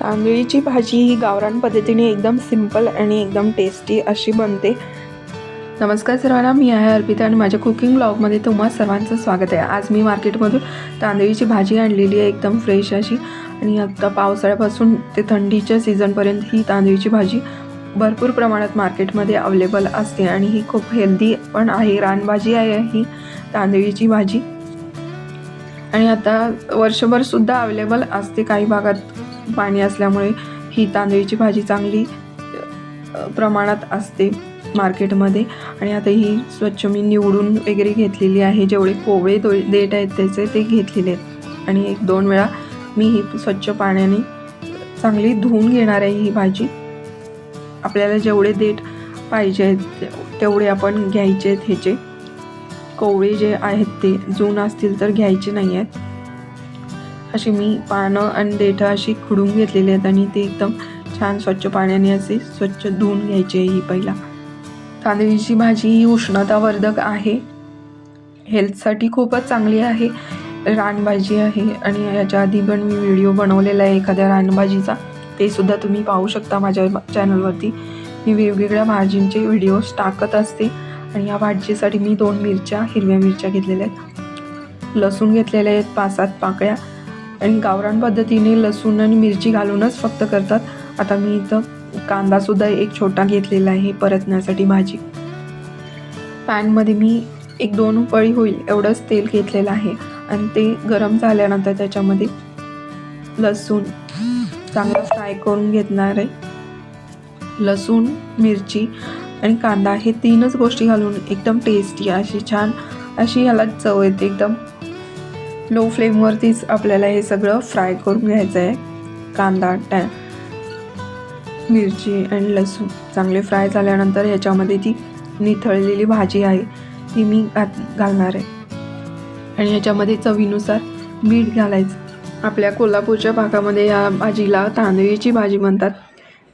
तांदळीची भाजी ही गावरान पद्धतीने एकदम सिंपल आणि एकदम टेस्टी अशी बनते। नमस्कार सर्वांना, मी आहे अर्पिता आणि माझ्या कुकिंग ब्लॉगमध्ये तुम्हा सर्वांचं स्वागत आहे। आज मी मार्केटमधून तांदळीची भाजी आणलेली आहे, एकदम फ्रेश अशी। आणि आता पावसाळ्यापासून ते थंडीच्या सीझनपर्यंत ही तांदळीची भाजी भरपूर प्रमाणात मार्केटमध्ये अवेलेबल असते आणि ही खूप हेल्दी पण आहे। रानभाजी आहे ही तांदळीची भाजी आणि आता वर्षभर सुद्धा अवेलेबल असते। काही भागात पाणी असल्यामुळे ही तांदळीची भाजी चांगली प्रमाणात असते मार्केटमध्ये। आणि आता ही स्वच्छ मी निवडून वगैरे घेतलेली आहे। जेवढे कोवळे देठ आहेत त्याचे ते घेतलेले आहेत आणि 1-2 वेळा मी ही स्वच्छ पाण्याने चांगली धुवून घेणार आहे। ही भाजी आपल्याला जेवढे देठ पाहिजे तेवढे आपण घ्यायचे आहेत। ह्याचे कोवळे जे आहेत ते जून असतील तर घ्यायचे नाही आहेत। अशी मी पानं आणि देठ अशी खुडून घेतलेली आहेत आणि ते एकदम छान स्वच्छ पाण्याने असे स्वच्छ धुवून घ्यायचे। ही पहिला तांदळीची भाजी ही उष्णतावर्धक आहे, हेल्थसाठी खूपच चांगली आहे। रानभाजी आहे आणि याच्या आधी पण मी व्हिडिओ बनवलेला आहे एखाद्या रानभाजीचा, ते सुद्धा तुम्ही पाहू शकता माझ्या चॅनलवरती। मी वेगवेगळ्या भाजींचे व्हिडिओज टाकत असते आणि या भाजीसाठी मी 2 हिरव्या मिरच्या घेतलेल्या आहेत, लसूण घेतलेले आहेत 5-7 पाकळ्या आणि गावरान पद्धतीने लसूण आणि मिरची घालूनच फक्त करतात। आता मी इथं कांदा सुद्धा एक छोटा घेतलेला आहे परतण्यासाठी भाजी। पॅनमध्ये मी 1-2 पळी होईल एवढंच तेल घेतलेलं आहे आणि ते गरम झाल्यानंतर त्याच्यामध्ये लसूण चांगलं फ्राय करून घेणार आहे। लसूण, मिरची आणि कांदा हे 3च गोष्टी घालून एकदम टेस्टी अशी छान अशी याला चव येते। एकदम लो फ्लेमवरतीच आपल्याला हे सगळं फ्राय करून घ्यायचं आहे। कांदा, मिरची आणि लसूण चांगले फ्राय झाल्यानंतर याच्यामध्ये ती निथळलेली भाजी आहे ती मी घालणार आहे आणि याच्यामध्ये चवीनुसार मीठ घालायचं। आपल्या कोल्हापूरच्या भागामध्ये या भाजीला तांदळीची भाजी म्हणतात,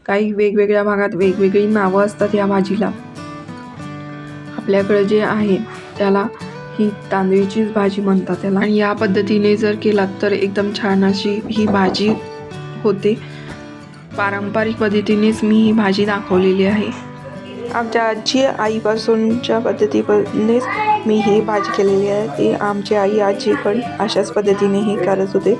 काही वेगवेगळ्या भागात वेगवेगळी नावं असतात या भाजीला। आपल्याकडे जे आहे त्याला ही तांदळीचीच भाजी म्हणतात त्याला आणि या पद्धतीने जर केलात तर एकदम छान अशी ही भाजी होते। पारंपरिक पद्धतीनेच मी ही भाजी दाखवलेली आहे। आमच्या आजी आईपासूनच्या पद्धतीनेच मी ही भाजी केलेली आहे। ती आमची आजी पण अशाच पद्धतीने ही करत होते।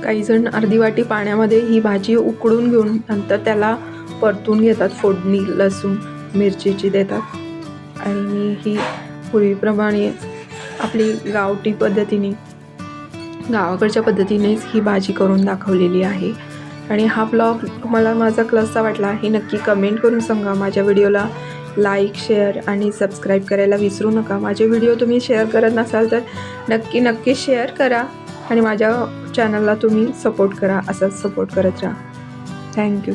काही जण अर्धी वाटी पाण्यामध्ये ही भाजी उकळून घेऊन नंतर त्याला परतून घेतात, फोडणी लसूण मिरचीची देतात आणि मी ही पूर्वीप्रमाणे आपली गावठी पद्धतीने गावाकडच्या पद्धतीनेच ही भाजी करून दाखवलेली आहे। आणि हा व्लॉग तुम्हाला माझा कसा वाटला हे नक्की कमेंट करून सांगा। माझ्या व्हिडिओला लाईक, शेअर आणि सबस्क्राईब करायला विसरू नका। माझे व्हिडिओ तुम्ही शेअर करत नसाल तर नक्की शेअर करा आणि माझ्या चॅनलला तुम्ही सपोर्ट करा, असाच सपोर्ट करत राहा। थँक्यू।